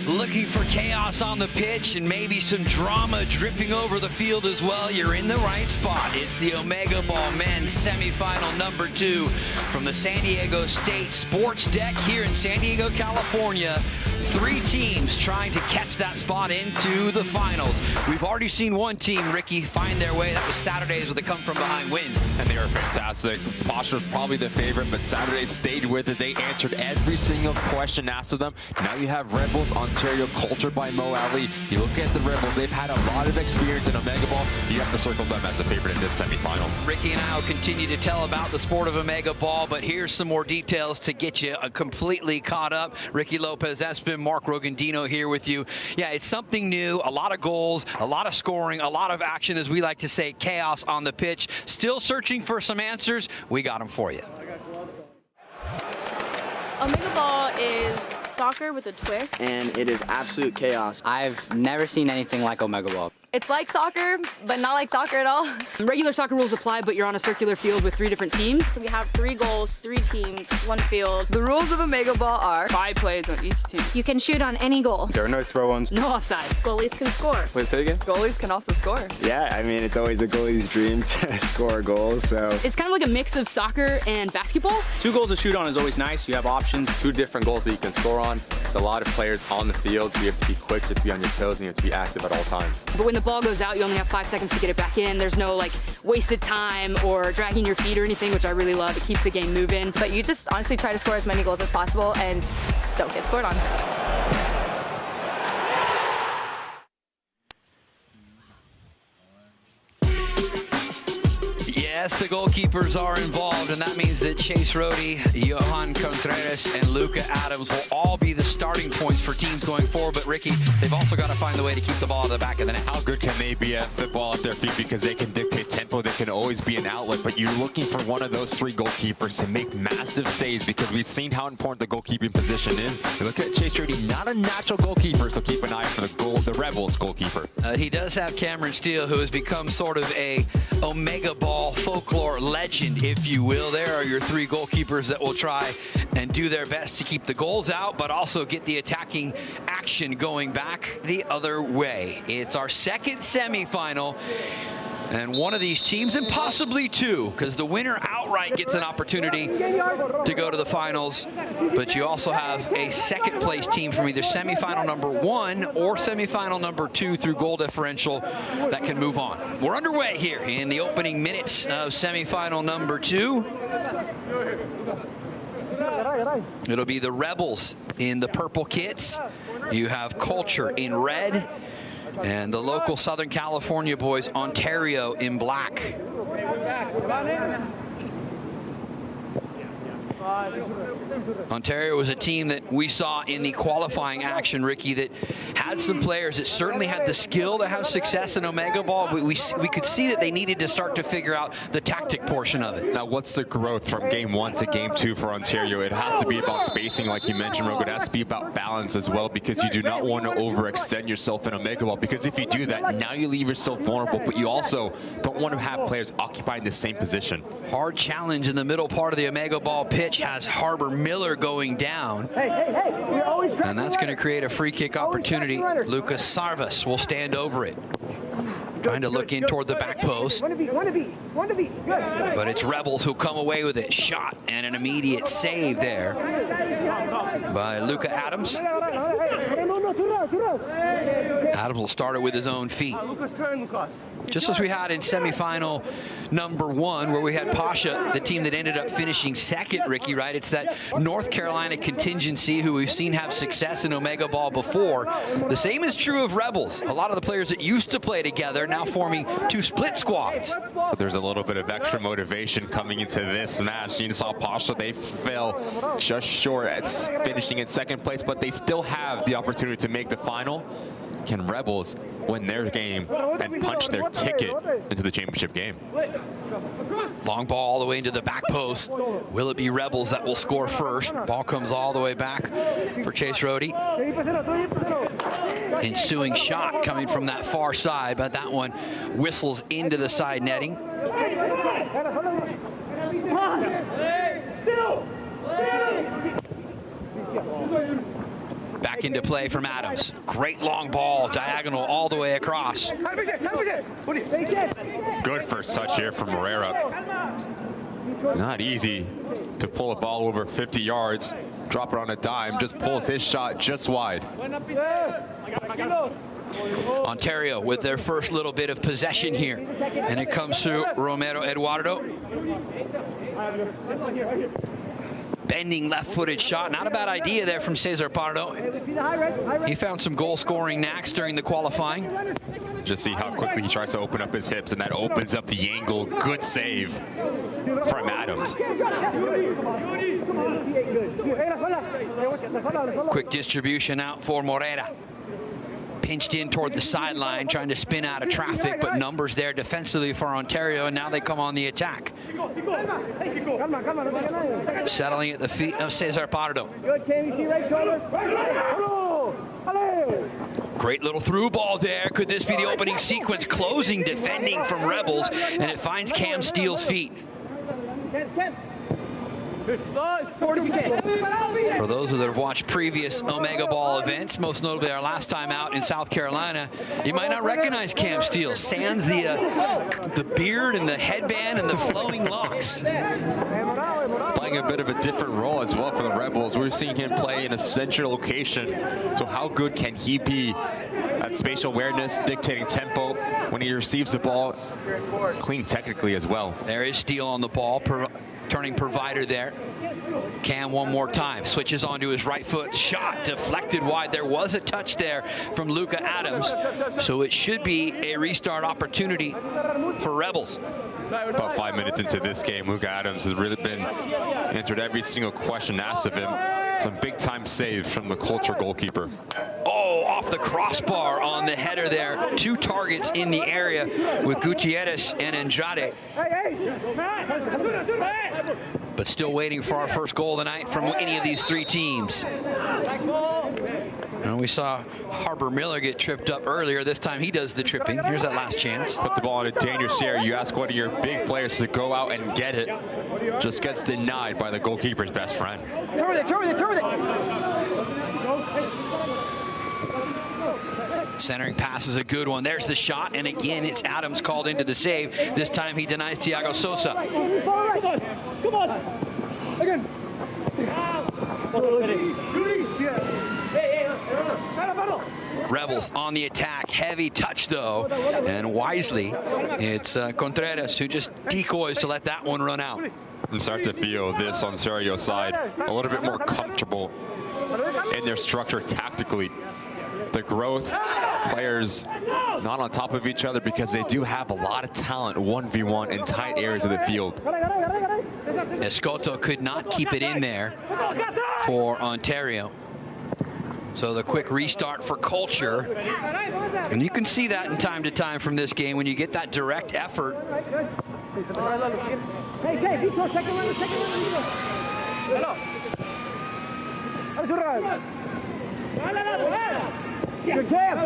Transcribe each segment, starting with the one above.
Looking for chaos on the pitch and maybe some drama dripping over the field as well, you're in the right spot. It's the OmegaBall men's semifinal number 2 from the San Diego State Sports Deck here in San Diego, California. 3 teams trying to catch that spot into the finals. We've already seen one team, Ricky, find their way. That was Saturdays with a come-from-behind win. And they were fantastic. Posture was probably the favorite, but Saturday stayed with it. They answered every single question asked of them. Now you have Rebels, Ontario, cultured by Mo Ali. You look at the Rebels, they've had a lot of experience in OmegaBall. You have to circle them as a favorite in this semifinal. Ricky and I will continue to tell about the sport of OmegaBall, but here's some more details to get you completely caught up. Ricky Lopez-Espin, Mark Rogandino here with you. Yeah, it's something new, a lot of goals, a lot of scoring, a lot of action, as we like to say, chaos on the pitch. Still searching for some answers. We got them for you. OmegaBall is soccer with a twist. And it is absolute chaos. I've never seen anything like OmegaBall. It's like soccer, but not like soccer at all. Regular soccer rules apply, but you're on a circular field with 3 different teams. We have 3 goals, 3 teams, 1 field. The rules of OmegaBall are 5 plays on each team. You can shoot on any goal. There are no throw-ons. No offsides. Goalies can score. Wait, say again? Goalies can also score. Yeah, I mean, it's always a goalie's dream to score goals, so. It's kind of like a mix of soccer and basketball. 2 goals to shoot on is always nice. You have options, 2 different goals that you can score on. It's a lot of players on the field, so you have to be quick, you have to be on your toes, and you have to be active at all times. But when the ball goes out, you only have 5 seconds to get it back in. There's no like wasted time or dragging your feet or anything, which I really love. It keeps the game moving. But you just honestly try to score as many goals as possible and don't get scored on. Yes, the goalkeepers are involved, and that means that Chase Rohde, Johan Contreras, and Luca Adams will all be the starting points for teams going forward. But Ricky, they've also got to find the way to keep the ball at the back of the net. How good can they be at football at their feet? Because they can dictate tempo, they can always be an outlet, but you're looking for one of those 3 goalkeepers to make massive saves, because we've seen how important the goalkeeping position is. You look at Chase Rohde, not a natural goalkeeper, so keep an eye for the Rebels goalkeeper. He does have Cameron Steele, who has become sort of a OmegaBall folklore legend, if you will. There are your 3 goalkeepers that will try and do their best to keep the goals out, but also get the attacking action going back the other way. It's our second semifinal, and one of these teams, and possibly 2, because the winner outright gets an opportunity to go to the finals, but you also have a second place team from either semifinal number 1 or semifinal number 2 through goal differential that can move on. We're underway here in the opening minutes of semifinal number 2. It'll be the Rebels in the purple kits. You have Culture in red, and the local Southern California boys, Ontario, in black. Ontario was a team that we saw in the qualifying action, Ricky, that had some players that certainly had the skill to have success in OmegaBall, but we could see that they needed to start to figure out the tactic portion of it. Now, what's the growth from game 1 to game 2 for Ontario? It has to be about spacing, like you mentioned, Rogan. It has to be about balance as well, because you do not want to overextend yourself in OmegaBall, because if you do that, now you leave yourself vulnerable, but you also don't want to have players occupying the same position. Hard challenge in the middle part of the OmegaBall pitch has Harbor Miller going down, and that's going to create a free kick opportunity. Lucas Sarvas will stand over it, trying to look in toward the back post, but it's Rebels who come away with it. Shot and an immediate save there by Luca Adams. Adams will start it with his own feet, just as we had in semifinal number 1, where we had Pasha, the team that ended up finishing second, Ricky, right? It's that North Carolina contingency who we've seen have success in OmegaBall before. The same is true of Rebels. A lot of the players that used to play together now forming 2 split squads. So there's a little bit of extra motivation coming into this match. You saw Pasha, they fell just short at finishing in second place, but they still have the opportunity to make the final. Can Rebels win their game and punch their ticket into the championship game? Long ball all the way into the back post. Will it be Rebels that will score first? Ball comes all the way back for Chase Rohde. Ensuing shot coming from that far side, but that one whistles into the side netting. Back back into play from Adams. Great long ball, diagonal all the way across. Good first touch here from Herrera. Not easy to pull a ball over 50 yards, drop it on a dime, just pulls his shot just wide. Ontario with their first little bit of possession here. And it comes through Romero Eduardo. Bending left-footed shot. Not a bad idea there from Cesar Pardo. He found some goal-scoring knacks during the qualifying. Just see how quickly he tries to open up his hips, and that opens up the angle. Good save from Adams. Quick distribution out for Morera. Pinched in toward the sideline, trying to spin out of traffic, but numbers there defensively for Ontario, and now they come on the attack. Settling at the feet of Cesar Pardo. Great little through ball there. Could this be the opening sequence? Closing defending from Rebels, and it finds Cam Steele's feet. For those that have watched previous OmegaBall events, most notably our last time out in South Carolina, you might not recognize Cam Steele. Sans the beard and the headband and the flowing locks. Playing a bit of a different role as well for the Rebels. We're seeing him play in a central location. So how good can he be at spatial awareness, dictating tempo when he receives the ball, clean technically as well. There is Steele on the ball, turning provider there. Cam one more time, switches onto his right foot, shot deflected wide. There was a touch there from Luka Adams, so it should be a restart opportunity for Rebels. About 5 minutes into this game, Luka Adams has really been answered every single question asked of him. Some big time saves from the Culture goalkeeper. Oh, off the crossbar on the header there. 2 targets in the area with Gutierrez and Andrade. But still waiting for our first goal tonight from any of these 3 teams. And we saw Harbor Miller get tripped up earlier. This time he does the tripping. Here's that last chance. Put the ball in a dangerous area. You ask one of your big players to go out and get it. Just gets denied by the goalkeeper's best friend. Turn with it, turn with it, turn with it. Centering pass is a good one. There's the shot, and again, it's Adams called into the save. This time he denies Thiago Sosa. Come on. Again. Rebels on the attack. Heavy touch, though, and wisely, it's Contreras who just decoys to let that one run out. And start to feel this Ontario side a little bit more comfortable in their structure tactically. The growth, players not on top of each other because they do have a lot of talent 1v1 in tight areas of the field. Escoto could not keep it in there for Ontario. So the quick restart for Culture. And you can see that in time to time from this game when you get that direct effort. Good jam,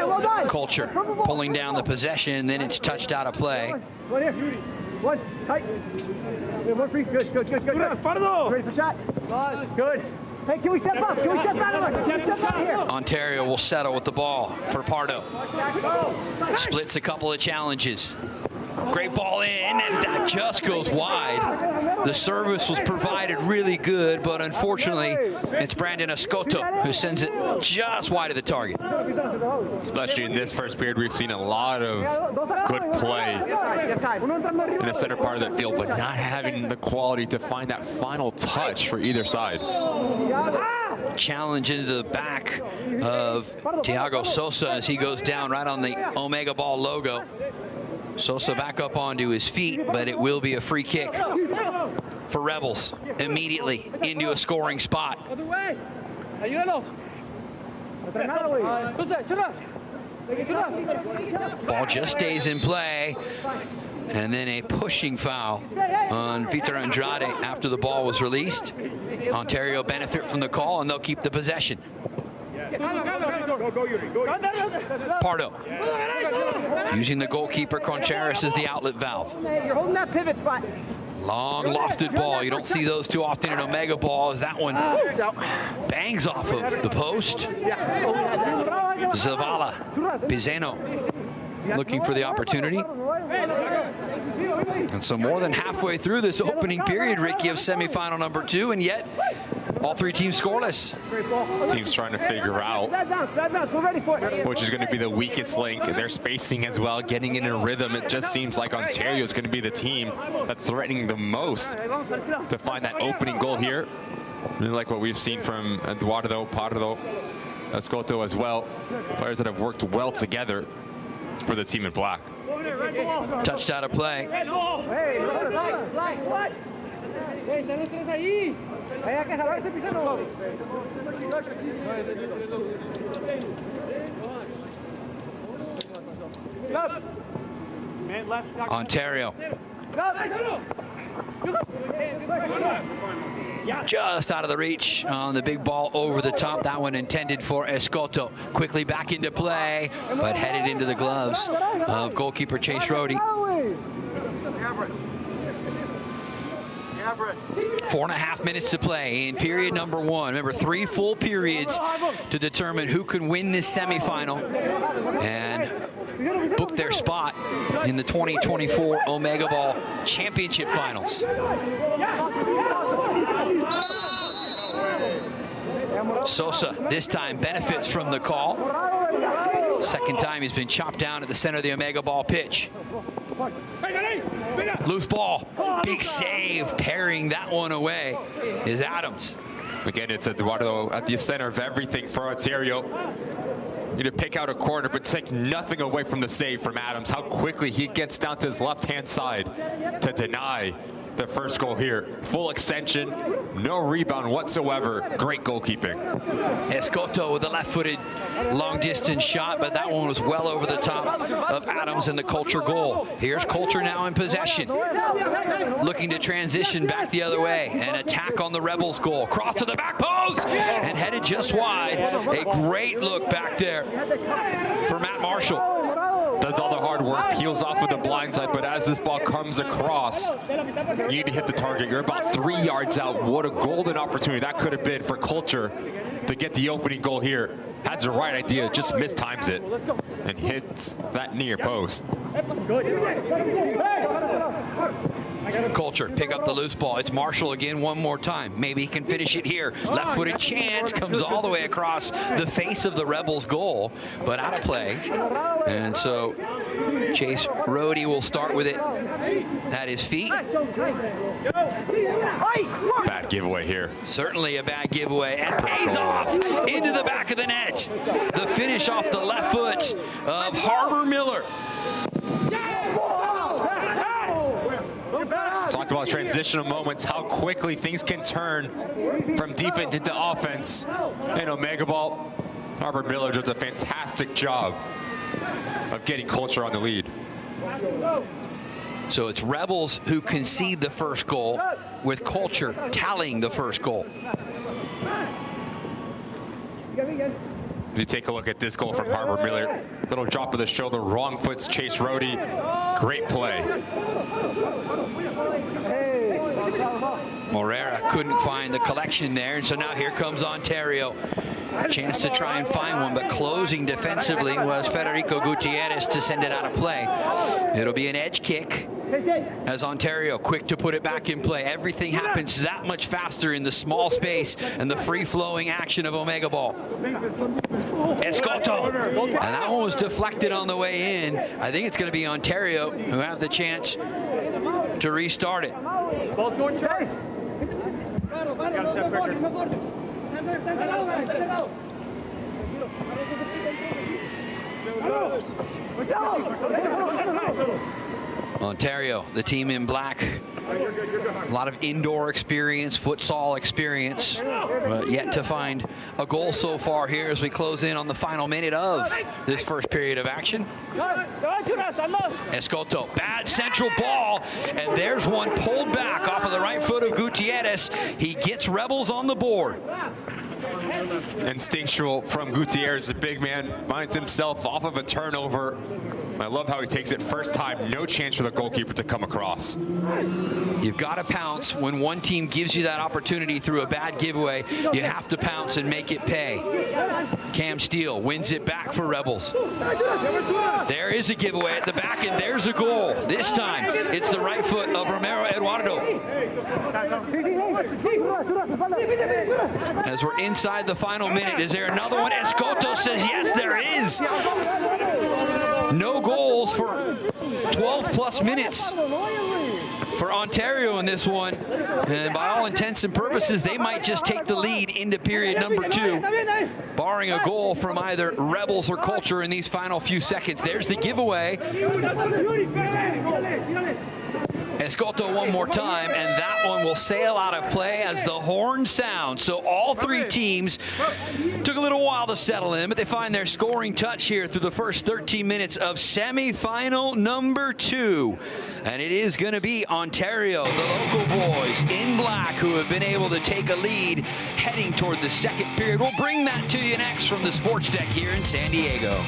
well done. Culture pulling down the possession, then it's touched out of play. One here. One, tight. One free. Good. Ready for shot? Good. Hey, can we step up? Can we step out of us? Can we step out here? Ontario will settle with the ball for Pardo. Splits a couple of challenges. Great ball in, and that just goes wide. The service was provided really good, but unfortunately, it's Brandon Escoto who sends it just wide of the target. Especially in this first period, we've seen a lot of good play in the center part of the field, but not having the quality to find that final touch for either side. Challenge into the back of Thiago Sosa as he goes down right on the OmegaBall logo. Sosa back up onto his feet, but it will be a free kick for Rebels immediately into a scoring spot. Ball just stays in play, and then a pushing foul on Vitor Andrade after the ball was released. Ontario benefit from the call, and they'll keep the possession. Pardo using the goalkeeper Contreras as the outlet valve. You're holding that pivot spot. Long lofted ball. You don't see those too often in OmegaBall, as that one bangs off of the post. Zavala, Pizeno looking for the opportunity. And so more than halfway through this opening period, Ricky, of semifinal number 2, and yet all 3 teams scoreless. Teams trying to figure out which is going to be the weakest link. Their spacing as well, getting in a rhythm. It just seems like Ontario is going to be the team that's threatening the most to find that opening goal here. Really like what we've seen from Eduardo, Pardo, Escoto as well. Players that have worked well together for the team in black. Touched out of play. Ontario. Just out of the reach on the big ball over the top. That one intended for Escoto. Quickly back into play, but headed into the gloves of goalkeeper Chase Rohde. 4.5 minutes to play in period number 1. Remember, 3 full periods to determine who can win this semifinal and book their spot in the 2024 OmegaBall Championship Finals. Sosa this time benefits from the call. Second time he's been chopped down at the center of the OmegaBall pitch. Loose ball, big save, parrying that one away is Adams. Again, it's Eduardo at the center of everything for Ontario. Need to pick out a corner, but take nothing away from the save from Adams. How quickly he gets down to his left-hand side to deny the first goal here. Full extension, no rebound whatsoever. Great goalkeeping. Escoto with a left-footed long-distance shot, but that one was well over the top of Adams and the Culture goal. Here's Culture now in possession, looking to transition back the other way and attack on the Rebels goal. Cross to the back post and headed just wide. A great look back there for Matt Marshall. Does all the hard work, peels off of the blind side, but as this ball comes across, you need to hit the target. You're about 3 yards out. What a golden opportunity that could have been for Culture to get the opening goal here. Has the right idea, just mistimes it and hits that near post. Culture pick up the loose ball. It's Marshall again one more time. Maybe he can finish it here. Left-footed chance comes all the way across the face of the Rebels goal, but out of play. And so Chase Rohde will start with it at his feet. Bad giveaway here. Certainly a bad giveaway, and pays off into the back of the net. The finish off the left foot of Harbor Miller. Talked about transitional moments, how quickly things can turn from defense into offense. In OmegaBall, Harbor Miller does a fantastic job of getting Culture on the lead. So it's Rebels who concede the first goal, with Culture tallying the first goal. You take a look at this goal from Harbor Miller. Little drop of the shoulder, wrong foot's Chase Rohde. Great play. Morera couldn't find the collection there, and so now here comes Ontario. A chance to try and find one, but closing defensively was Federico Gutierrez to send it out of play. It'll be an edge kick as Ontario quick to put it back in play. Everything happens that much faster in the small space and the free-flowing action of OmegaBall. Escoto, and that one was deflected on the way in. I think it's going to be Ontario who have the chance to restart it. Ball's going Chase. Ontario, the team in black, a lot of indoor experience, futsal experience, but yet to find a goal so far here as we close in on the final minute of this first period of action. Escoto, bad central ball, and there's one pulled back off of the right foot of Gutierrez. He gets Rebels on the board. Instinctual from Gutierrez, the big man finds himself off of a turnover I love how he takes it first time, no chance for the goalkeeper to come across. You've got to pounce when one team gives you that opportunity through a bad giveaway. You have to pounce and make it pay. Cam Steele wins it back for Rebels. There is a giveaway at the back, and there's a goal. This time, it's the right foot of Romero Eduardo. As we're inside the final minute, is there another one? Escoto says yes, there is. No goals for 12 plus minutes for Ontario in this one. And by all intents and purposes, they might just take the lead into period number 2, barring a goal from either Rebels or Culture in these final few seconds. There's the giveaway. Escoto one more time, and that one will sail out of play as the horn sounds. So all three teams took a little while to settle in, but they find their scoring touch here through the first 13 minutes of semifinal number 2. And it is going to be Ontario, the local boys in black, who have been able to take a lead heading toward the second period. We'll bring that to you next from the sports deck here in San Diego.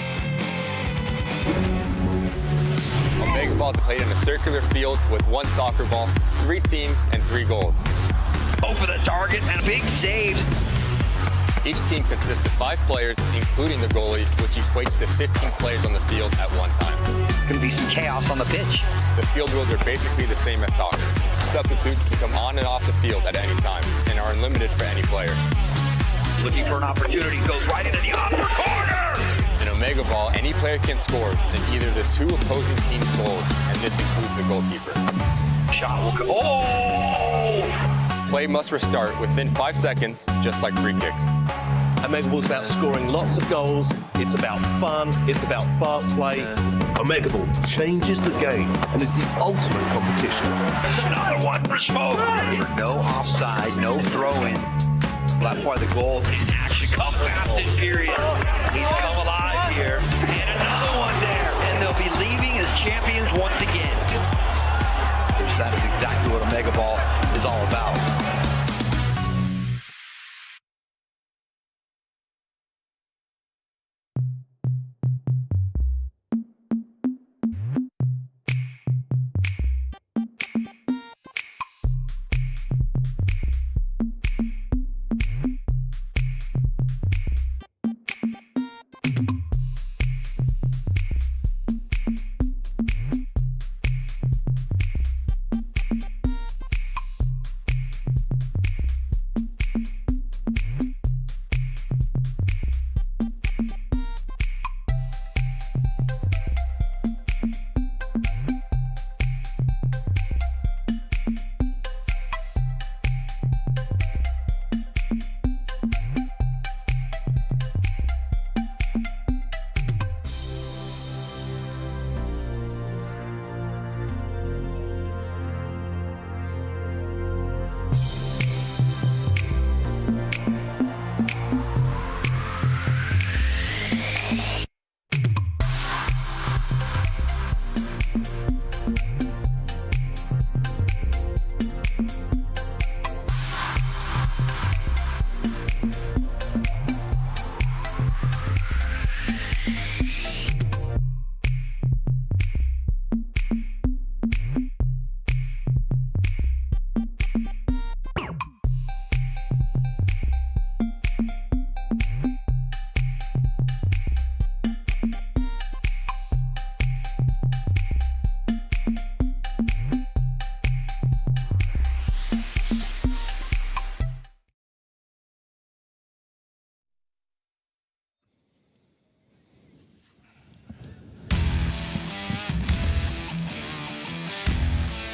OmegaBall is played in a circular field with 1 soccer ball, 3 teams, and 3 goals. Over the target and a big save. Each team consists of 5 players, including the goalie, which equates to 15 players on the field at one time. Going to be some chaos on the pitch. The field rules are basically the same as soccer. Substitutes can come on and off the field at any time and are unlimited for any player. Looking for an opportunity, goes right into the upper corner. In OmegaBall, any player can score in either the 2 opposing teams' goals, and this includes the goalkeeper. Shot will go. Oh! Play must restart within 5 seconds, just like free kicks. OmegaBall is about scoring lots of goals. It's about fun. It's about fast play. OmegaBall changes the game and is the ultimate competition. There's another one for Smoke. No offside, no throw-in. That's why the goal can actually come fast in period. He's come alive here. And another one there. And they'll be leaving as champions once again. That is exactly what OmegaBall is all about.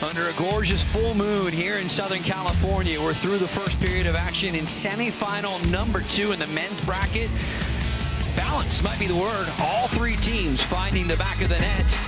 Under a gorgeous full moon here in Southern California, we're through the first period of action in semifinal number 2 in the men's bracket. Balance might be the word. All 3 teams finding the back of the nets.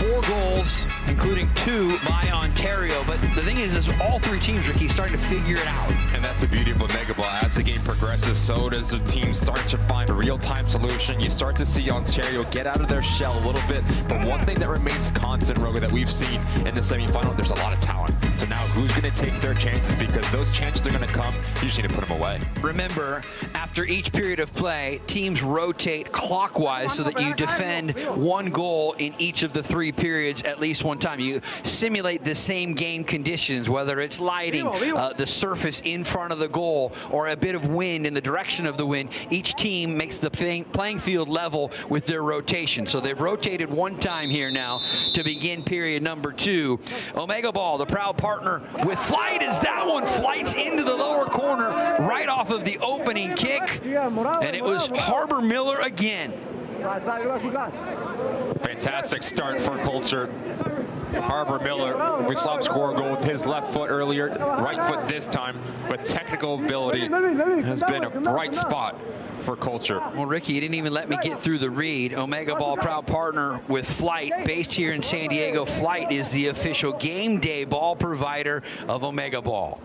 4 goals, including 2 by Ontario. But the thing is all 3 teams, Ricky, starting to figure it out. And that's the beauty of OmegaBall. As the game progresses, so does the team start to find a real-time solution. You start to see Ontario get out of their shell a little bit. But one thing that remains constant, Roga, that we've seen in the semifinal, there's a lot of talent. So now who's going to take their chances? Because those chances are going to come You just need to put them away. Remember, after each period of play, teams rotate clockwise so that you defend one goal in each of the 3 periods at least one time. You simulate the same game conditions, whether it's lighting, the surface in front of the goal, or a bit of wind in the direction of the wind. Each team makes the playing field level with their rotation. So they've rotated one time here now to begin period number 2. OmegaBall, the proud partner with Flight, as that one flights into the lower corner right off of the opening kick, and it was Harbor Miller again. Fantastic start for Culture. Harbor Miller, we saw him score a goal with his left foot earlier, right foot this time, but technical ability has been a bright spot for Culture. Well, Ricky, you didn't even let me get through the read. OmegaBall, proud partner with Flight, based here in San Diego. Flight is the official game day ball provider of OmegaBall.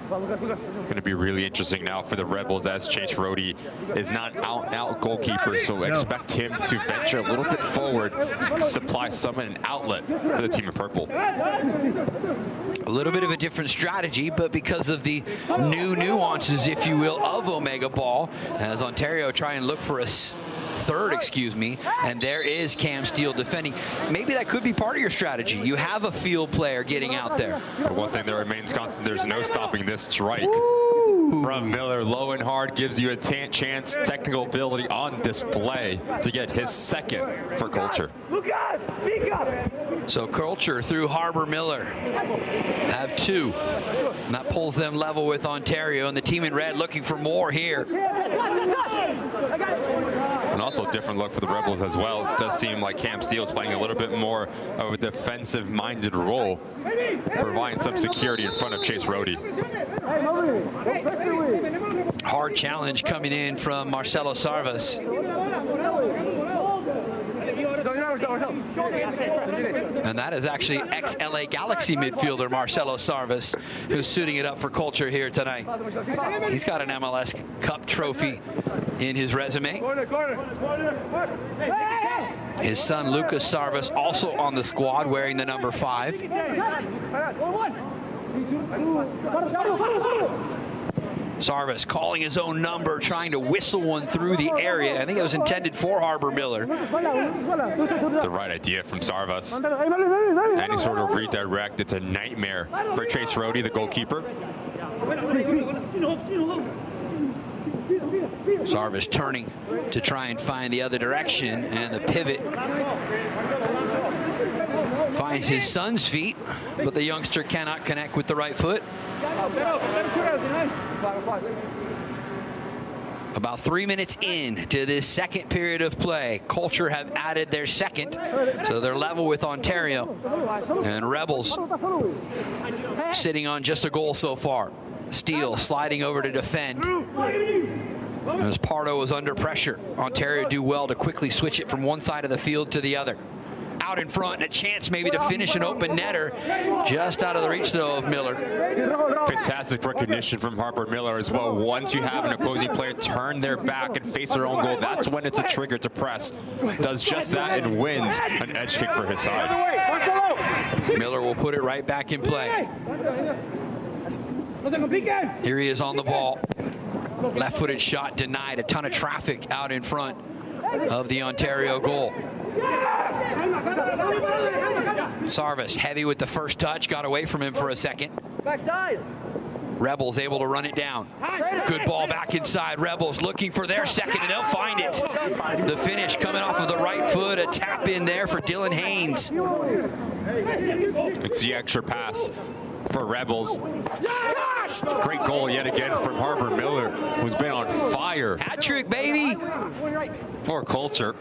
Going to be really interesting now for the Rebels, as Chase Rohde is not out-and-out goalkeeper, so expect him to venture a little bit forward, supply some an outlet for the team in purple. A little bit of a different strategy, but because of the new nuances, if you will, of OmegaBall, as Ontario try and look for a third, and there is Cam Steele defending. Maybe that could be part of your strategy. You have a field player getting out there. But one thing that remains constant, there's no stopping this strike. From Miller, low and hard, gives you a chance, technical ability on display to get his second for Culture. So Culture through Harbor Miller have 2. And that pulls them level with Ontario, and the team in red looking for more here. And also a different look for the Rebels as well. It does seem like Cam Steele is playing a little bit more of a defensive-minded role, providing some security in front of Chase Rohde. Hard challenge coming in from Marcelo Sarvas. And that is actually ex-LA Galaxy midfielder Marcelo Sarvas, who's suiting it up for Culture here tonight. He's got an MLS Cup trophy in his resume. His son Lucas Sarvas also on the squad, wearing the number 5. Sarvas calling his own number, trying to whistle one through the area. I think it was intended for Harbor Miller. The right idea from Sarvas. Any sort of redirect, it's a nightmare for Chase Rohde, the goalkeeper. Sarvas turning to try and find the other direction, and the pivot finds his son's feet, but the youngster cannot connect with the right foot. About 3 minutes in to this second period of play. Culture have added their second, so they're level with Ontario. And Rebels sitting on just a goal so far. Steele sliding over to defend. As Pardo was under pressure, Ontario do well to quickly switch it from one side of the field to the other. Out in front, and a chance maybe to finish an open netter, just out of the reach though of Miller. Fantastic recognition from Harbor Miller as well. Once you have an opposing player turn their back and face their own goal, that's when it's a trigger to press. Does just that and wins an edge kick for his side. Miller will put it right back in play. Here he is on the ball. Left-footed shot denied. A ton of traffic out in front of the Ontario goal. Sarvas heavy with the first touch, got away from him for a second. Backside. Rebels able to run it down. Good ball back inside. Rebels looking for their second, and they'll find it. The finish coming off of the right foot. A tap in there for Dylan Haynes. It's the extra pass for Rebels. Great goal yet again from Harbor Miller, who's been on fire. Hat trick, baby. For Culture.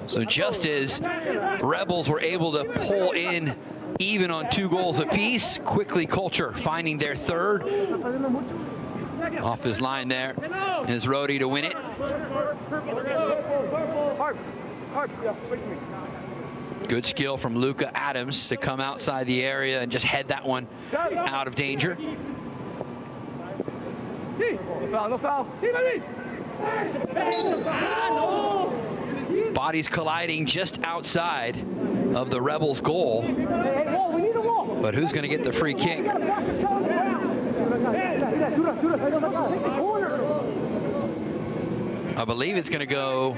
So just as Rebels were able to pull in even on 2 goals apiece, quickly Culture finding their third. Off his line there is Rohde to win it. Good skill from Luca Adams to come outside the area and just head that one out of danger. Bodies colliding just outside of the Rebels' goal. But who's going to get the free kick? I believe it's going to go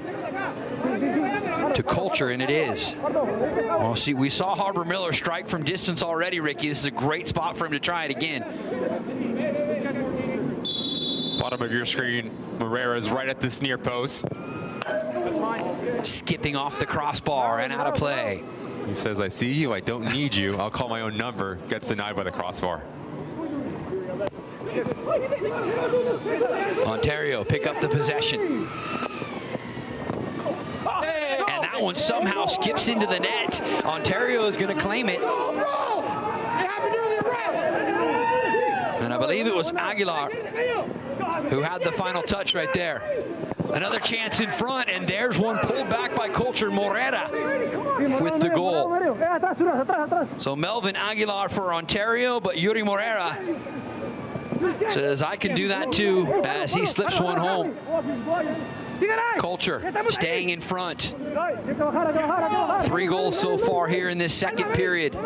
to Culture, and it is. Well, see, we saw Harbor Miller strike from distance already, Ricky. This is a great spot for him to try it again. Bottom of your screen, Moreira is right at this near post. Skipping off the crossbar and out of play. He says, I see you, I don't need you. I'll call my own number. Gets denied by the crossbar. Ontario pick up the possession. And that one somehow skips into the net. Ontario is going to claim it. And I believe it was Aguilar who had the final touch right there. Another chance in front, and there's one pulled back by Culture. Moreira with the goal. So Melvin Aguilar for Ontario, but Yuri Moreira says, I can do that too, as he slips one home. Culture staying in front. 3 goals so far here in this second period.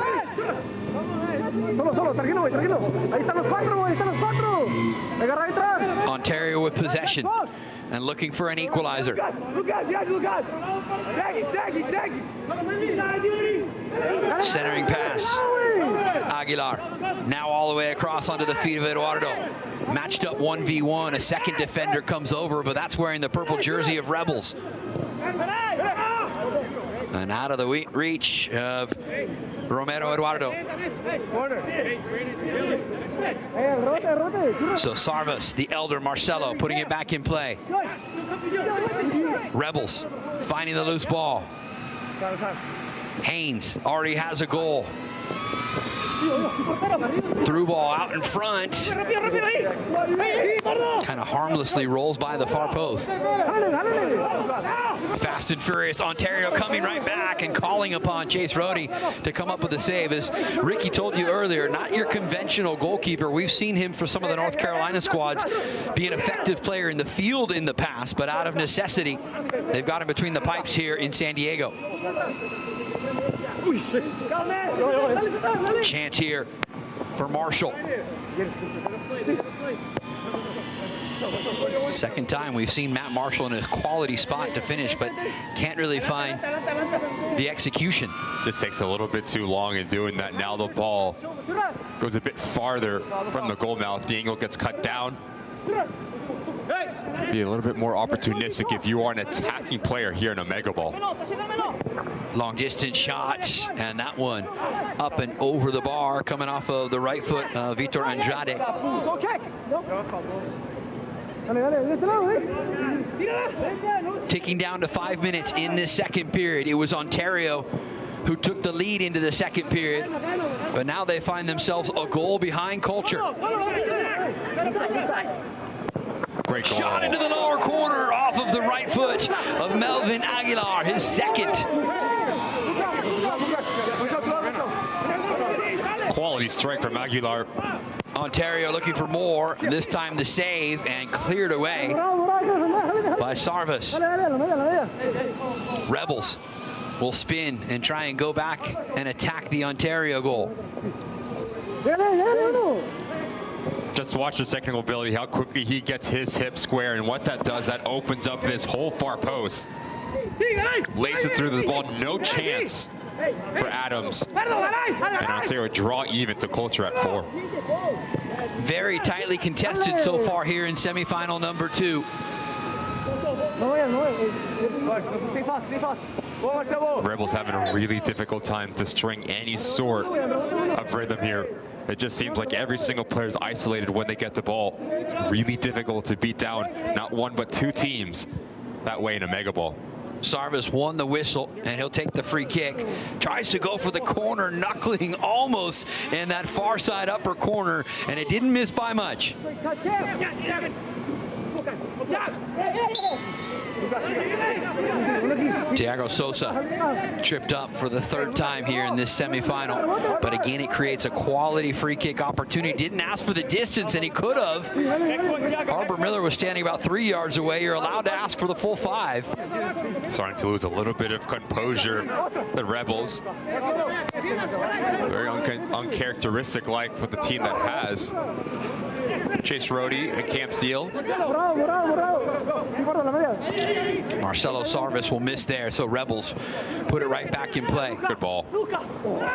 Ontario with possession and looking for an equalizer. Centering pass. Aguilar now all the way across onto the feet of Eduardo. Matched up 1v1. A second defender comes over, but that's wearing the purple jersey of Rebels. And out of the reach of Romero Eduardo. So Sarvas, the elder Marcelo, putting it back in play. Rebels finding the loose ball. Haynes already has a goal. Through ball out in front. Kind of harmlessly rolls by the far post. Fast and furious. Ontario coming right back and calling upon Chase Rohde to come up with a save. As Ricky told you earlier, not your conventional goalkeeper. We've seen him for some of the North Carolina squads be an effective player in the field in the past, but out of necessity, they've got him between the pipes here in San Diego. Chance here for Marshall. Second time we've seen Matt Marshall in a quality spot to finish, but can't really find the execution. This takes a little bit too long in doing that. Now the ball goes a bit farther from the goal mouth. The angle gets cut down. Be a little bit more opportunistic if you are an attacking player here in OmegaBall. Long distance shot, and that one up and over the bar, coming off of the right foot of Vitor Andrade. Ticking down to 5 minutes in this second period. It was Ontario who took the lead into the second period, but now they find themselves a goal behind Culture. Great goal. Shot into the lower corner off of the right foot of Melvin Aguilar, his second. Quality strike from Aguilar. Ontario looking for more, this time the save, and cleared away by Sarvas. Rebels will spin and try and go back and attack the Ontario goal. Just watch the technical ability, how quickly he gets his hip square, and what that does, that opens up this whole far post. Laces through the ball, no chance for Adams. And Ontario draw even to Culture at 4. Very tightly contested so far here in semifinal number 2. Rebels having a really difficult time to string any sort of rhythm here. It just seems like every single player is isolated when they get the ball. Really difficult to beat down not one but 2 teams that way in OmegaBall. Sarvas won the whistle, and he'll take the free kick. Tries to go for the corner, knuckling almost in that far side upper corner, and it didn't miss by much. Thiago Sosa tripped up for the third time here in this semifinal, but again it creates a quality free kick opportunity. Didn't ask for the distance, and he could have. Harbor Miller was standing about 3 yards away. You're allowed to ask for the full 5. Starting to lose a little bit of composure, the Rebels. Very uncharacteristic like with the team that has Chase Rohde and Camp Seal. Marcelo Sarvis will miss there, so Rebels put it right back in play. Good ball.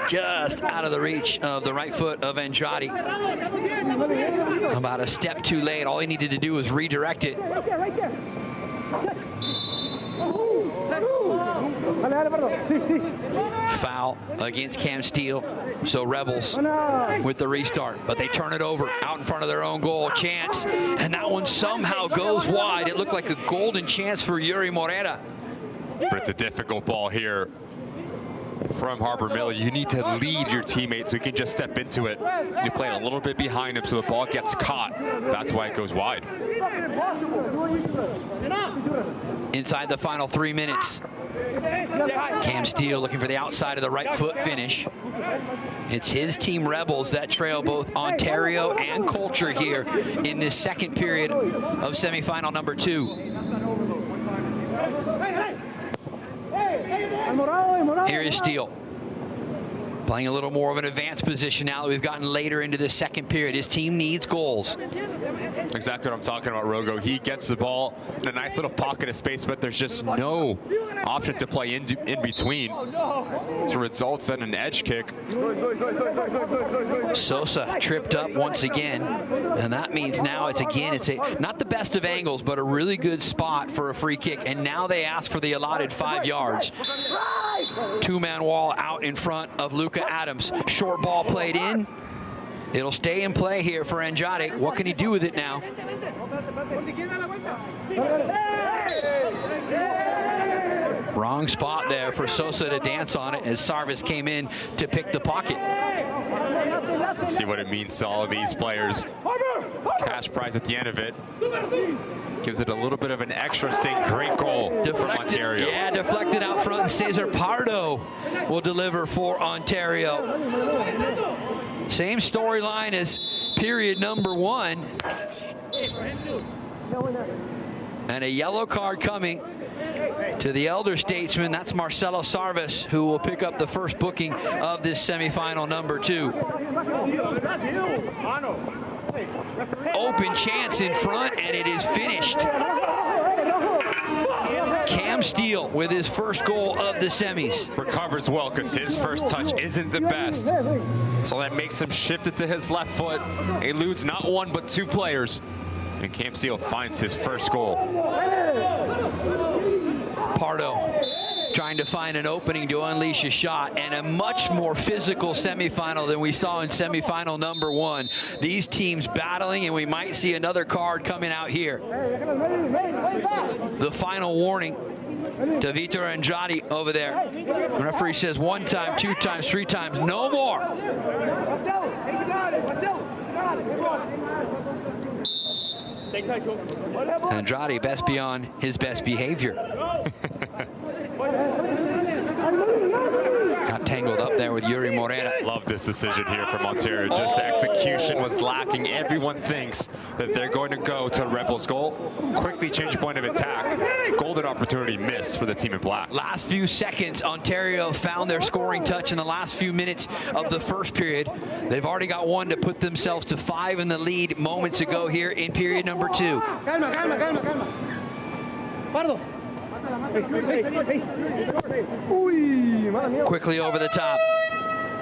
Just out of the reach of the right foot of Andrade. About a step too late. All he needed to do was redirect it. Foul against Cam Steele. So Rebels with the restart, but they turn it over out in front of their own goal. Chance, and that one somehow goes wide. It looked like a golden chance for Yuri Morera. But it's a difficult ball here from Harbor Miller. You need to lead your teammates so you can just step into it. You play a little bit behind him so the ball gets caught. That's why it goes wide. Inside the final 3 minutes. Cam Steele looking for the outside of the right foot finish. It's his team Rebels that trail both Ontario and Culture here in this second period of semifinal number 2. Here is Steele. Playing a little more of an advanced position now that we've gotten later into the second period. His team needs goals. Exactly what I'm talking about, Rogo. He gets the ball in a nice little pocket of space, but there's just no option to play in between. So results in an edge kick. Sosa tripped up once again, and that means now it's not the best of angles, but a really good spot for a free kick. And now they ask for the allotted 5 yards. Two-man wall out in front of Luka Adams. Short ball played in. It'll stay in play here for Andrade. What can he do with it now? Wrong spot there for Sosa to dance on it as Sarvis came in to pick the pocket. See what it means to all of these players. Cash prize at the end of it. Gives it a little bit of an extra sting. Great goal from Ontario. Yeah, deflected out front. Cesar Pardo will deliver for Ontario. Same storyline as period number 1. And a yellow card coming to the elder statesman. That's Marcelo Sarvis, who will pick up the first booking of this semifinal number 2. Open chance in front, and it is finished. Cam Steele with his first goal of the semis. Recovers well because his first touch isn't the best. So that makes him shift it to his left foot. He eludes not one but 2 players. And Cam Steele finds his first goal. Pardo trying to find an opening to unleash a shot, and a much more physical semifinal than we saw in semifinal number 1. These teams battling, and we might see another card coming out here. The final warning to Vitor Andrade over there. The referee says 1 time, 2 times, 3 times, no more. Andrade best beyond his best behavior. Got tangled up there with Yuri Morera. Love this decision here from Ontario. Just execution was lacking. Everyone thinks that they're going to go to Rebels' goal. Quickly change point of attack. Golden opportunity missed for the team in black. Last few seconds, Ontario found their scoring touch in the last few minutes of the first period. They've already got 1 to put themselves to 5 in the lead moments ago here in period number 2. Quickly over the top,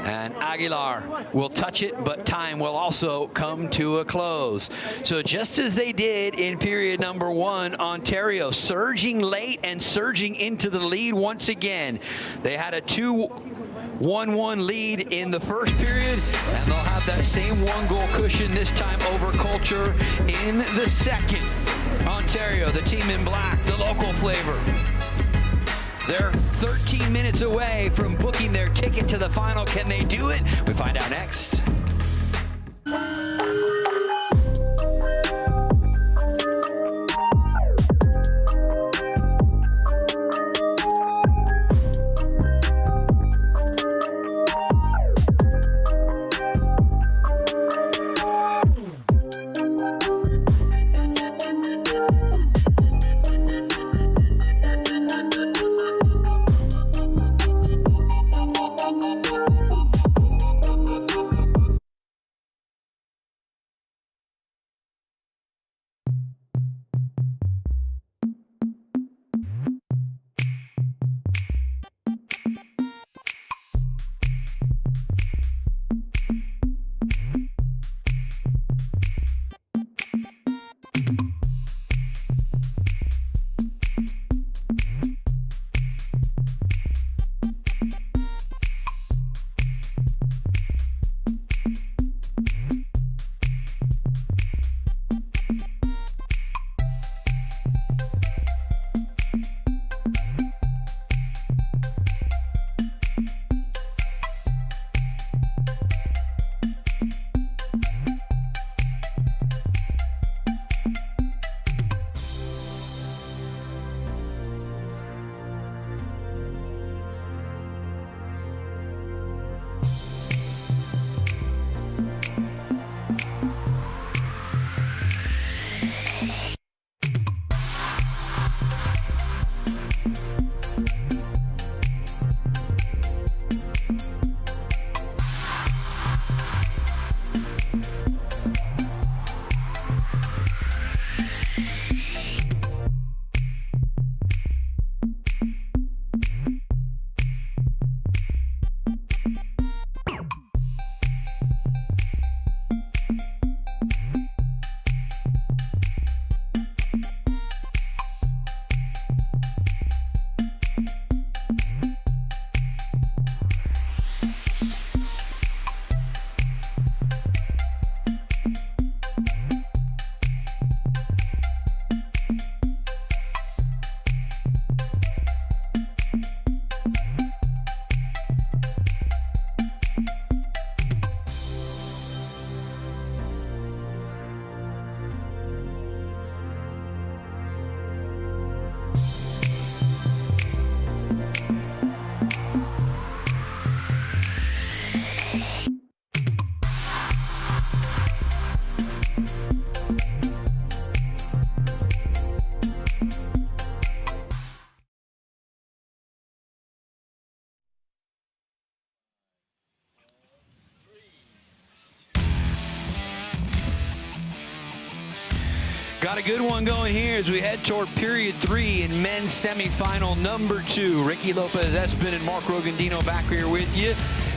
and Aguilar will touch it, but time will also come to a close. So just as they did in period number 1, Ontario surging late and surging into the lead once again. They had a 2-1-1 lead in the first period, and they'll have that same 1-goal cushion this time over Culture in the second. Ontario, the team in black, the local flavor. They're 13 minutes away from booking their ticket to the final. Can they do it? We find out next. Got a good one going here as we head toward period 3 in men's semifinal number 2. Ricky Lopez-Espin and Mark Rogandino back here with you.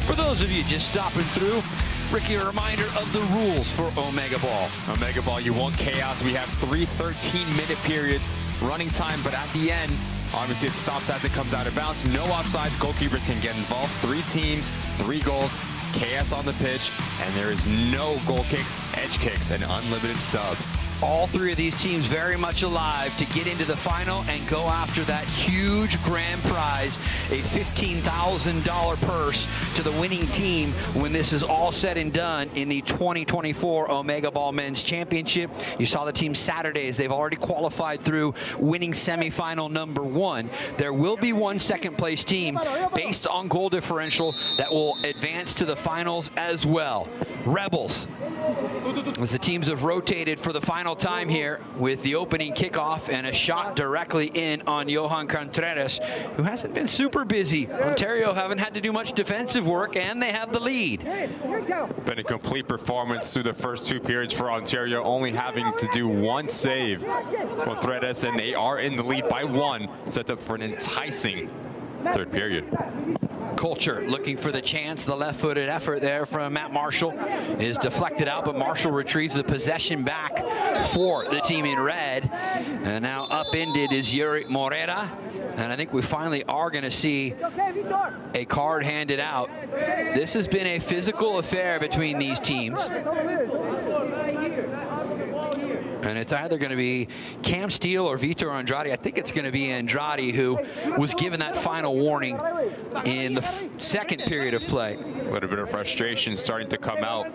For those of you just stopping through, Ricky, a reminder of the rules for OmegaBall. OmegaBall, you want chaos. We have 3 13-minute periods running time, but at the end, obviously it stops as it comes out of bounds. No offsides, goalkeepers can get involved. 3 teams, 3 goals, chaos on the pitch, and there is no goal kicks, edge kicks, and unlimited subs. All 3 of these teams very much alive to get into the final and go after that huge grand prize, a $15,000 purse to the winning team when this is all said and done in the 2024 OmegaBall Men's Championship. You saw the team Saturdays. They've already qualified through winning semifinal number 1. There will be one second-place team based on goal differential that will advance to the finals as well. Rebels, as the teams have rotated for the final time here with the opening kickoff and a shot directly in on Johan Contreras, who hasn't been super busy. Ontario haven't had to do much defensive work, and they have the lead. Been a complete performance through the first 2 periods for Ontario, only having to do 1 save. Contreras, and they are in the lead by 1, set up for an enticing 3rd period. Culture looking for the chance. The left-footed effort there from Matt Marshall is deflected out, but Marshall retrieves the possession back for the team in red. And now upended is Yuri Morera. And I think we finally are going to see a card handed out. This has been a physical affair between these teams. And it's either going to be Cam Steele or Vitor Andrade. I think it's going to be Andrade who was given that final warning in the 2nd period of play. A little bit of frustration starting to come out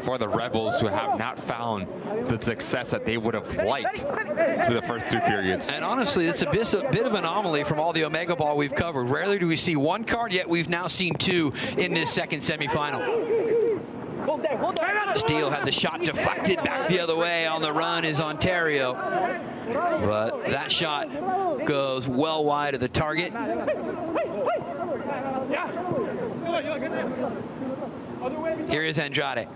for the Rebels, who have not found the success that they would have liked through the first 2 periods. And honestly, it's a bit of an anomaly from all the OmegaBall we've covered. Rarely do we see 1 card, yet we've now seen 2 in this 2nd semifinal. Steele had the shot deflected back the other way. On the run is Ontario, but that shot goes well wide of the target. Here is Andrade.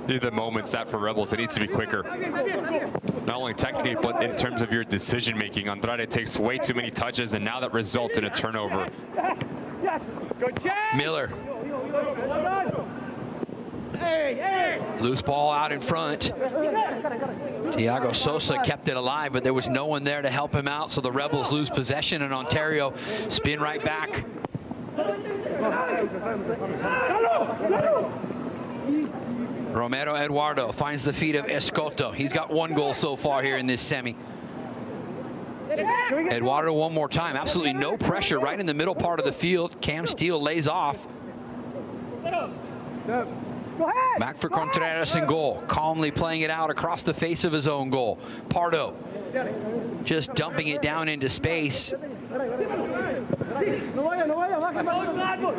These are the moments that for Rebels, it needs to be quicker. Not only technically, but in terms of your decision making. Andrade takes way too many touches, and now that results in a turnover. Miller. Loose ball out in front. Thiago Sosa kept it alive, but there was no one there to help him out, so the Rebels lose possession, and Ontario spin right back. Romero Eduardo finds the feet of Escoto. He's got 1 goal so far here in this semi. Eduardo one more time. Absolutely no pressure right in the middle part of the field. Cam Steele lays off. Back for Contreras in goal. Calmly playing it out across the face of his own goal. Pardo just dumping it down into space.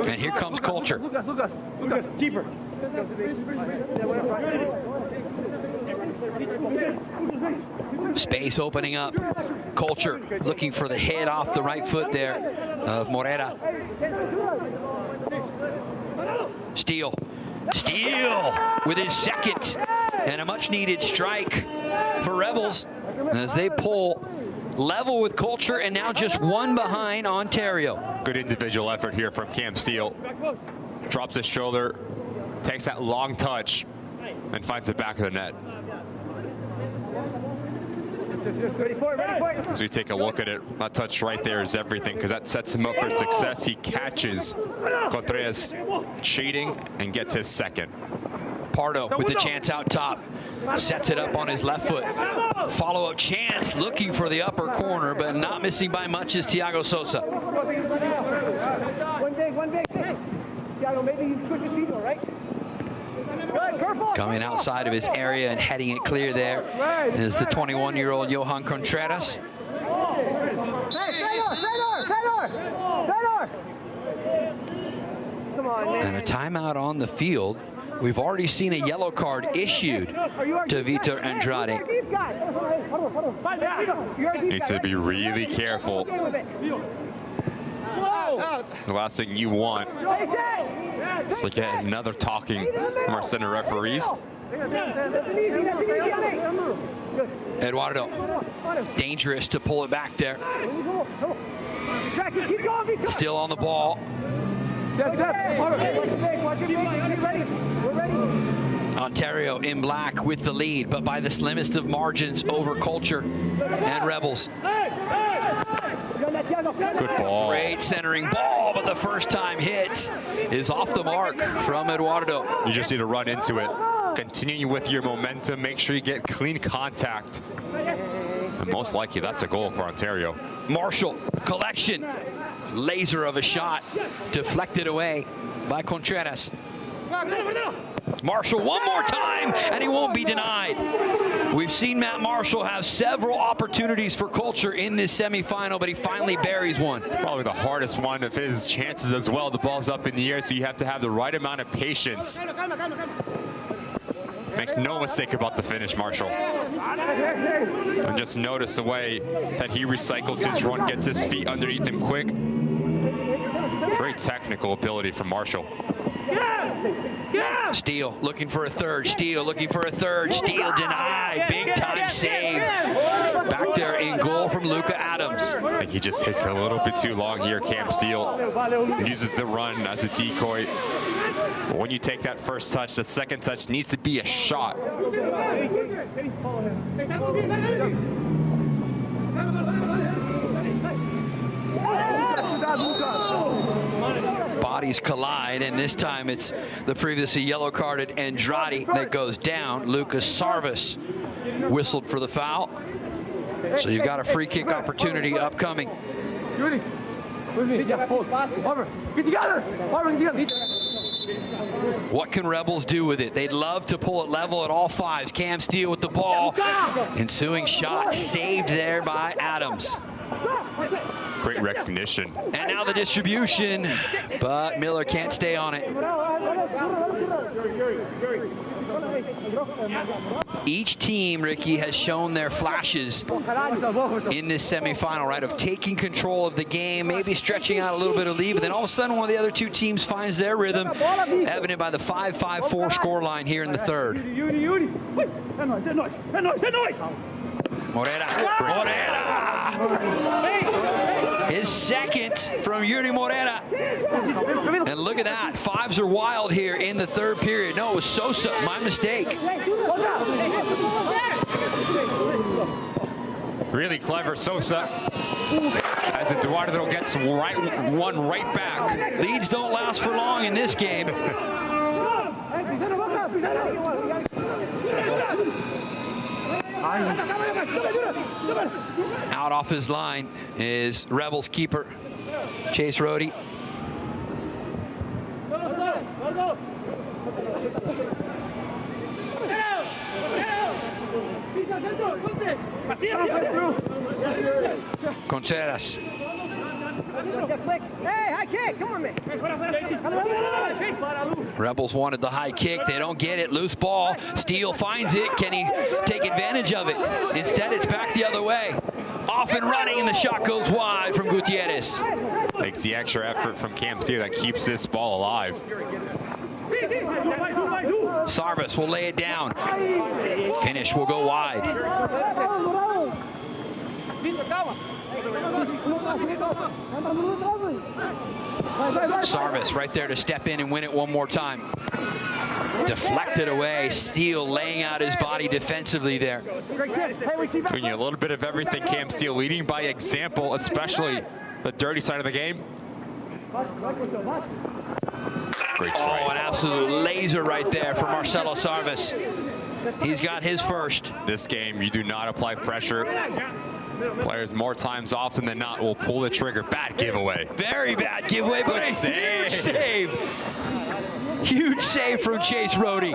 And here comes Culture. Lucas, keeper. Space opening up. Culture looking for the head off the right foot there of Morera. Steele with his 2nd and a much needed strike for Rebels as they pull level with Culture and now just 1 behind Ontario. Good individual effort here from Cam Steele. Drops his shoulder, takes that long touch, and finds the back of the net. As we take a look at it, that touch right there is everything, because that sets him up for success. He catches Contreras cheating and gets his 2nd. Pardo with the chance out top. Sets it up on his left foot. Follow-up chance, looking for the upper corner, but not missing by much is Thiago Sosa. One big. Thiago, maybe you switch his feet, right? Coming outside of his area and heading it clear there is the 21-year-old Johan Contreras. And a timeout on the field. We've already seen a yellow card issued to Vitor Andrade. Needs to be really careful. The last thing you want is to get another talking from our center referees. Eduardo, dangerous to pull it back there. Still on the ball. Ontario in black with the lead, but by the slimmest of margins over Culture and Rebels. Good ball. Great centering ball, but the first time hit is off the mark from Eduardo. You just need to run into it. Continue with your momentum. Make sure you get clean contact. And most likely, that's a goal for Ontario. Marshall, collection. Laser of a shot. Deflected away by Contreras. Marshall one more time, and he won't be denied. We've seen Matt Marshall have several opportunities for Culture in this semifinal, but he finally buries one. Probably the hardest one of his chances as well. The ball's up in the air, so you have to have the right amount of patience. Makes no mistake about the finish, Marshall. And just notice the way that he recycles his run, gets his feet underneath him quick. Great technical ability from Marshall. Steele looking for a third. Steele looking for a third. Steele denied. Big time save. Back there in goal from Luka Adams. I think he just hits a little bit too long here. Cam Steele uses the run as a decoy. But when you take that first touch, the second touch needs to be a shot. Bodies collide, and this time it's the previously yellow carded Andrade that goes down. Lucas Sarvis whistled for the foul. So you've got a free kick opportunity upcoming. What can Rebels do with it? They'd love to pull it level at all fives. Cam Steele with the ball. Ensuing shot saved there by Adams. Great recognition. And now the distribution, but Miller can't stay on it. Each team, Ricky, has shown their flashes in this semifinal, right, of taking control of the game, maybe stretching out a little bit of lead, but then all of a sudden one of the other two teams finds their rhythm, evident by the 5-5-4 scoreline here in the third. Morera. His second from Yuri Morera. And look at that. Fives are wild here in the third period. No, it was Sosa. My mistake. Really clever Sosa. As Eduardo gets one right back. Leads don't last for long in this game. Out off his line is Rebels keeper Chase Rohde. Contreras. Hey, high kick, come on, man. Rebels wanted the high kick. They don't get it. Loose ball. Steele finds it. Can he take advantage of it? Instead, it's back the other way. Off and running, and the shot goes wide from Gutierrez. Takes the extra effort from Cam Steele that keeps this ball alive. Sarvis will lay it down. Finish will go wide. Sarvis right there to step in and win it one more time. Deflected away. Steele laying out his body defensively there. Doing a little bit of everything. Cam Steele leading by example, especially the dirty side of the game. Great strike. Oh, an absolute laser right there for Marcelo Sarvis. He's got his first. This game, you do not apply pressure. Players more times often than not will pull the trigger. Bad giveaway. Very bad giveaway, but a save. Huge save. Huge save from Chase Rohde.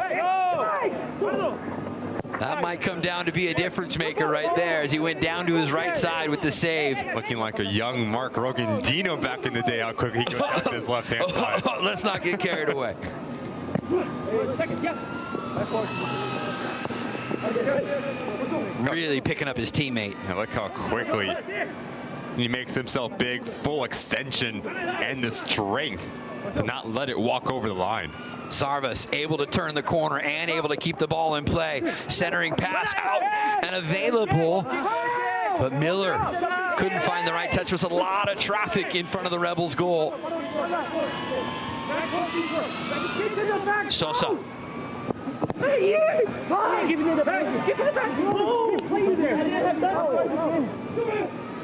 That might come down to be a difference maker right there as he went down to his right side with the save. Looking like a young Mark Rogandino back in the day, how quickly he goes down to his left-hand side. Let's not get carried away. Really picking up his teammate. And look how quickly he makes himself big, full extension, and the strength to not let it walk over the line. Sarvas able to turn the corner and able to keep the ball in play. Centering pass out and available, but Miller couldn't find the right touch. There was a lot of traffic in front of the Rebels goal. Sosa.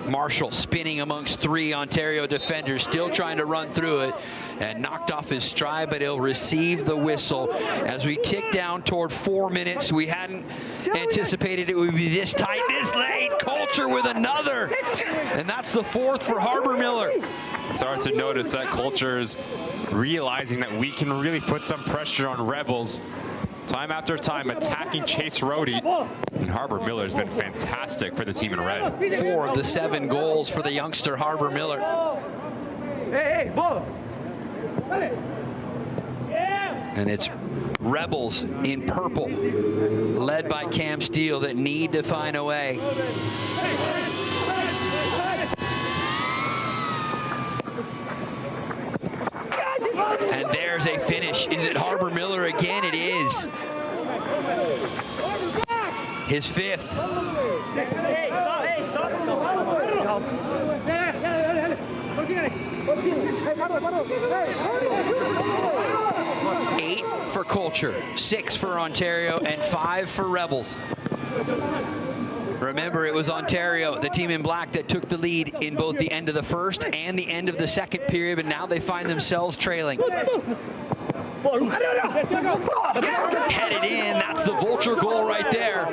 Marshall spinning amongst 3 Ontario defenders, still trying to run through it, and knocked off his stride, but he'll receive the whistle as we tick down toward 4 minutes. We hadn't anticipated it would be this tight, this late. Culture with another, and that's the 4th for Harbor Miller. Start to notice that Culture's realizing that we can really put some pressure on Rebels. Time after time attacking Chase Rohde, and Harbor Miller's been fantastic for the team in red. 4 of the 7 goals for the youngster Harbor Miller. Hey, ball. And it's Rebels in purple, led by Cam Steele, that need to find a way. And there's a finish. Is it Harbor Miller again? It is. His 5th. 8 for Culture, 6 for Ontario, and 5 for Rebels. Remember, it was Ontario, the team in black, that took the lead in both the end of the first and the end of the second period, but now they find themselves trailing. Headed in, that's the Vulture goal right there.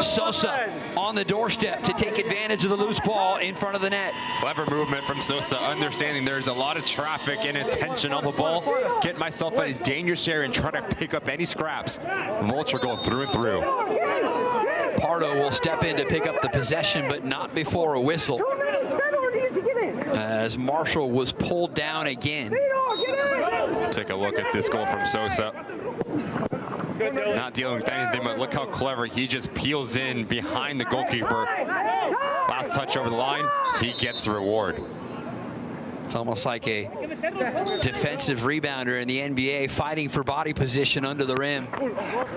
Sosa on the doorstep to take advantage of the loose ball in front of the net. Clever movement from Sosa, understanding there's a lot of traffic and attention on the ball. Get myself in a dangerous area and try to pick up any scraps. Vulture goal through and through. Pardo will step in to pick up the possession, but not before a whistle, as Marshall was pulled down again. Take a look at this goal from Sosa. Not dealing with anything, but look how clever. He just peels in behind the goalkeeper. Last touch over the line, he gets the reward. It's almost like a defensive rebounder in the NBA fighting for body position under the rim,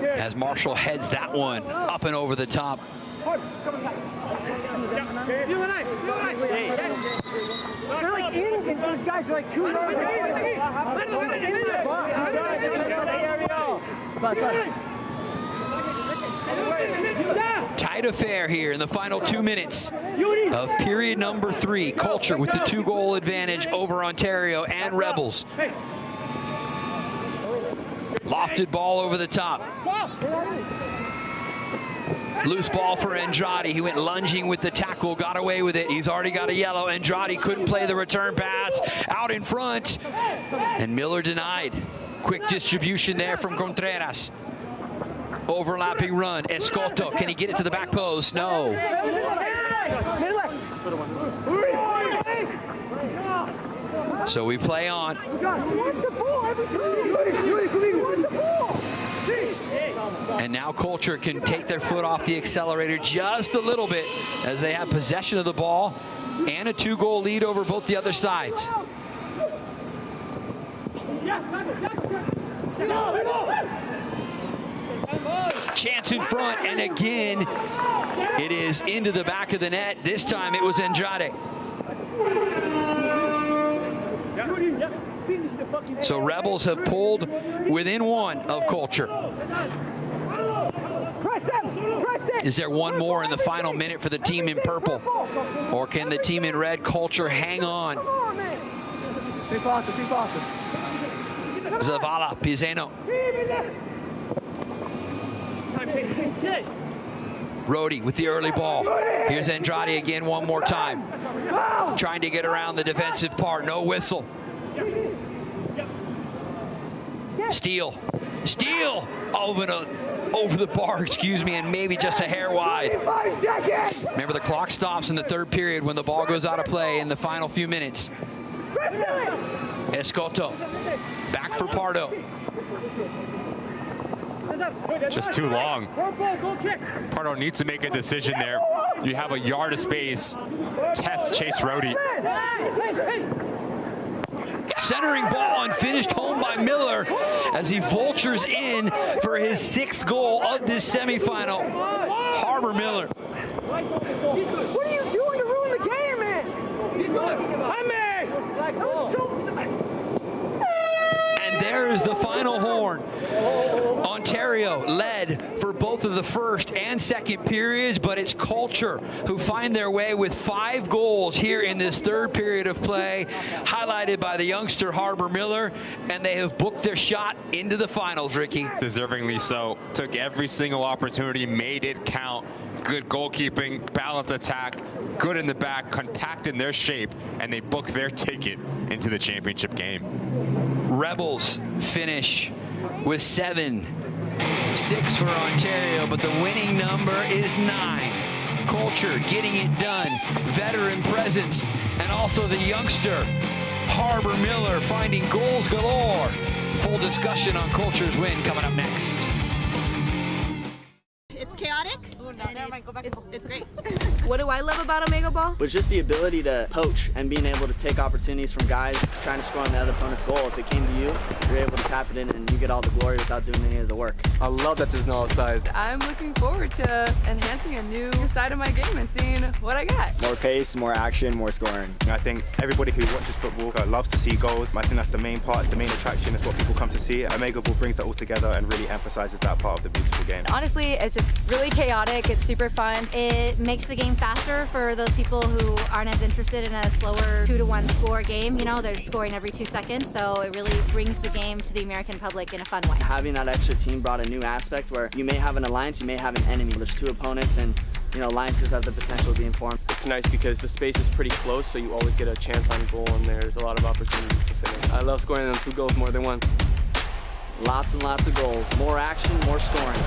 as Marshall heads that one up and over the top. They're like in, and those guys are like 2 yards Tight affair here in the final 2 minutes of period number 3. Culture with the 2-goal advantage over Ontario and Rebels. Lofted ball over the top. Loose ball for Andrade. He went lunging with the tackle, got away with it. He's already got a yellow. Andrade couldn't play the return pass. Out in front, and Miller denied. Quick distribution there from Contreras. Overlapping run. Escoto, can he get it to the back post? No. So we play on. And now Culture can take their foot off the accelerator just a little bit, as they have possession of the ball and a 2-goal lead over both the other sides. Chance in front, and again, it is into the back of the net. This time it was Andrade. So Rebels have pulled within 1 of Culture. Is there one more in the final minute for the team in purple? Or can the team in red, Culture, hang on? Zavala, Pizzeno. Rohde with the early ball. Here's Andrade again one more time. Trying to get around the defensive part. No whistle. Steele. Steele over the bar, excuse me, and maybe just a hair wide. Remember, the clock stops in the 3rd period when the ball goes out of play in the final few minutes. Escoto. Back for Pardo. Just too long. Pardo needs to make a decision there. You have a yard of space. Test Chase Rohde. centering ball and finished home by Miller as he vultures in for his 6th goal of this semifinal. Harbor Miller. What are you doing to ruin the game, man? Hi, man. And there is the final horn. Ontario led for both of the first and second periods, but it's Culture who find their way with 5 goals here in this 3rd period of play, highlighted by the youngster Harbor Miller, and they have booked their shot into the finals, Ricky. Deservingly so. Took every single opportunity, made it count. Good goalkeeping, balanced attack, good in the back, compact in their shape, and they book their ticket into the championship game. Rebels finish with 7. 6 for Ontario, but the winning number is 9. Culture getting it done. Veteran presence, and also the youngster Harbor Miller finding goals galore. Full discussion on Culture's win coming up next. It's chaotic. It's great. What do I love about OmegaBall? Was just the ability to poach and being able to take opportunities from guys trying to score on the other opponent's goal. If it came to you, you're able to tap it in and you get all the glory without doing any of the work. I love that there's no offsides. I'm looking forward to enhancing a new side of my game and seeing what I got. More pace, more action, more scoring. I think everybody who watches football loves to see goals. I think that's the main part, the main attraction is what people come to see. OmegaBall brings that all together and really emphasizes that part of the beautiful game. Honestly, it's just really chaotic. It's super fun. It makes the game faster for those people who aren't as interested in a slower 2-to-1 score game. You know, they're scoring every 2 seconds, so it really brings the game to the American public in a fun way. Having that extra team brought a new aspect where you may have an alliance, you may have an enemy. There's 2 opponents and, you know, alliances have the potential of being formed. It's nice because the space is pretty close, so you always get a chance on goal, and there's a lot of opportunities to finish. I love scoring them 2 goals more than once. Lots and lots of goals. More action, more scoring.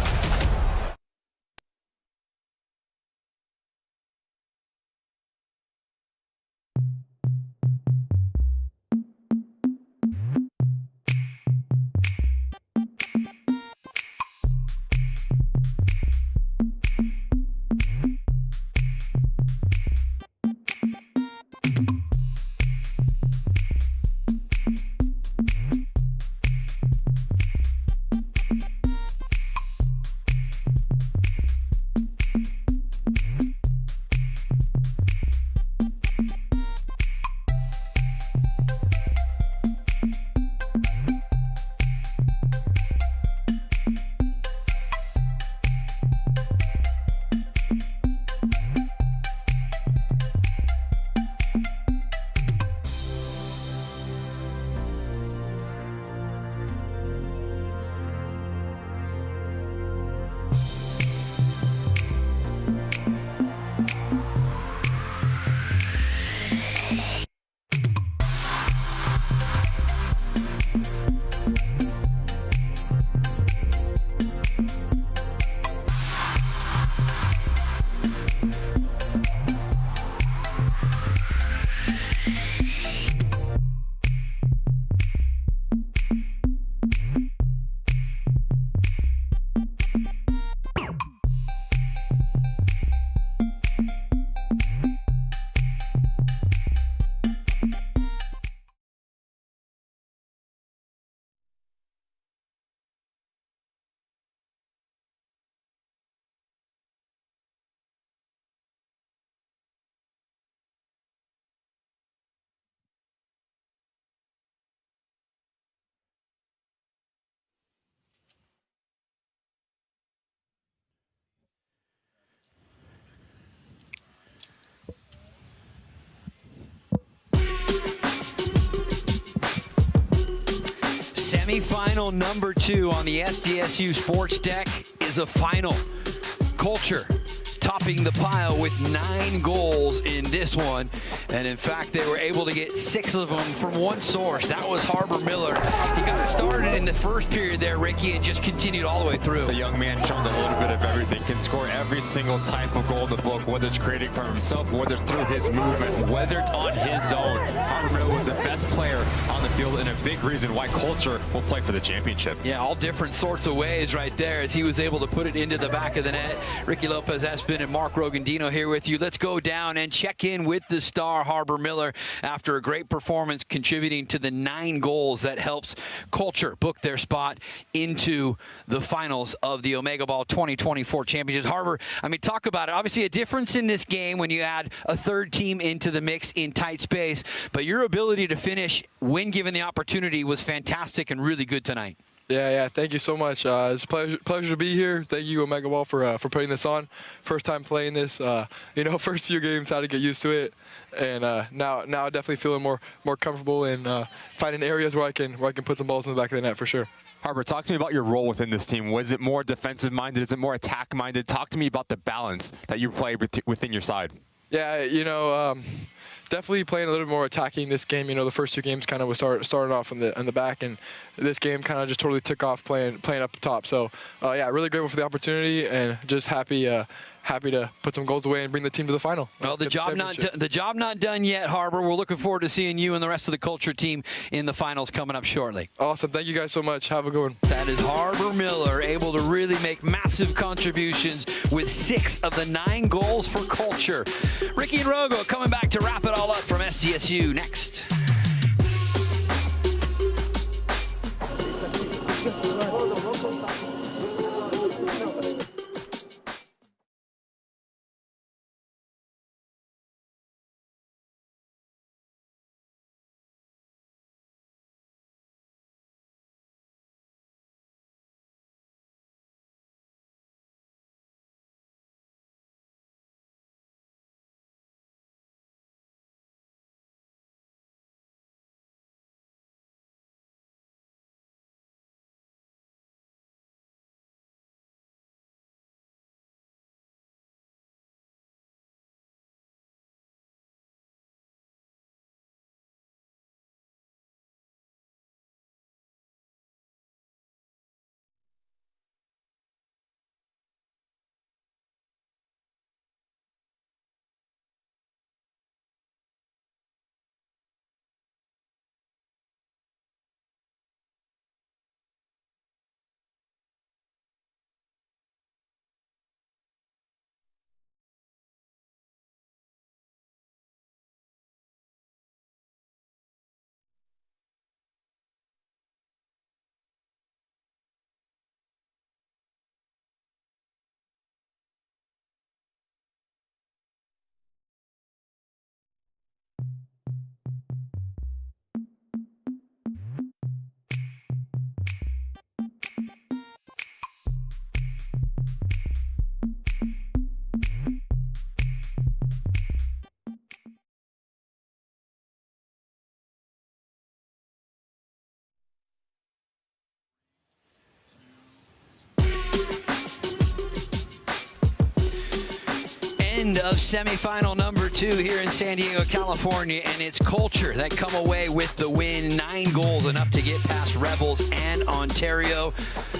Semi-final number 2 on the SDSU Sports Deck is a final. Culture topping the pile with 9 goals in this one. And in fact, they were able to get 6 of them from one source. That was Harbor Miller. He got started in the first period there, Ricky, and just continued all the way through. The young man showed a little bit of everything, can score every single type of goal in the book, whether it's creating for himself, whether it's through his movement, whether it's on his own. Harbor Miller was the best player on the field and a big reason why Culture will play for the championship. Yeah, all different sorts of ways right there as he was able to put it into the back of the net. Ricky Lopez has been Espin and Mark Rogandino here with you. Let's go down and check in with the star Harbor Miller after a great performance contributing to the 9 goals that helps Culture book their spot into the finals of the OmegaBall 2024 Championships. Harbor, I mean, talk about it. Obviously a difference in this game when you add a third team into the mix in tight space, but your ability to finish when given the opportunity was fantastic and really good tonight. Yeah. Thank you so much. It's a pleasure to be here. Thank you, OmegaBall, for putting this on. First time playing this. First few games, had to get used to it, and now definitely feeling more comfortable and finding areas where I can put some balls in the back of the net for sure. Harbor, talk to me about your role within this team. Was it more defensive minded? Is it more attack minded? Talk to me about the balance that you play within your side. Yeah, definitely playing a little bit more attacking this game. The first 2 games kind of was starting off on the back, and this game kind of just totally took off playing up top. So yeah, really grateful for the opportunity and just happy to put some goals away and bring the team to the final. Well, the job not done yet, Harbor. We're looking forward to seeing you and the rest of the Culture team in the finals coming up shortly. Awesome. Thank you guys so much. Have a good one. That is Harbor Miller, able to really make massive contributions with 6 of the 9 goals for Culture. Ricky and Rogo coming back to wrap it all up from SDSU next. End of semifinal number 2 here in San Diego, California, and it's Culture that come away with the win. 9 goals, enough to get past Rebels and Ontario.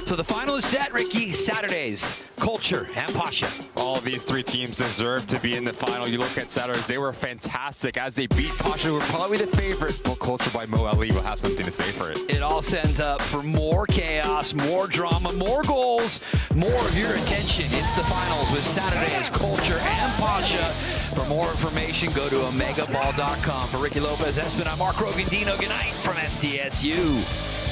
So the final is set, Ricky. Saturdays, Culture and Pasha. All of these 3 teams deserve to be in the final. You look at Saturdays, they were fantastic as they beat Pasha, who were probably the favorite. Well, Culture by Mo Ali will have something to say for it. It all sends up for more chaos, more drama, more goals, more of your attention. It's the finals with Saturdays, Culture and Pasha. For more information, go to OmegaBall.com. For Ricky Lopez, Espin, I'm Mark Rogandino. Good night from SDSU.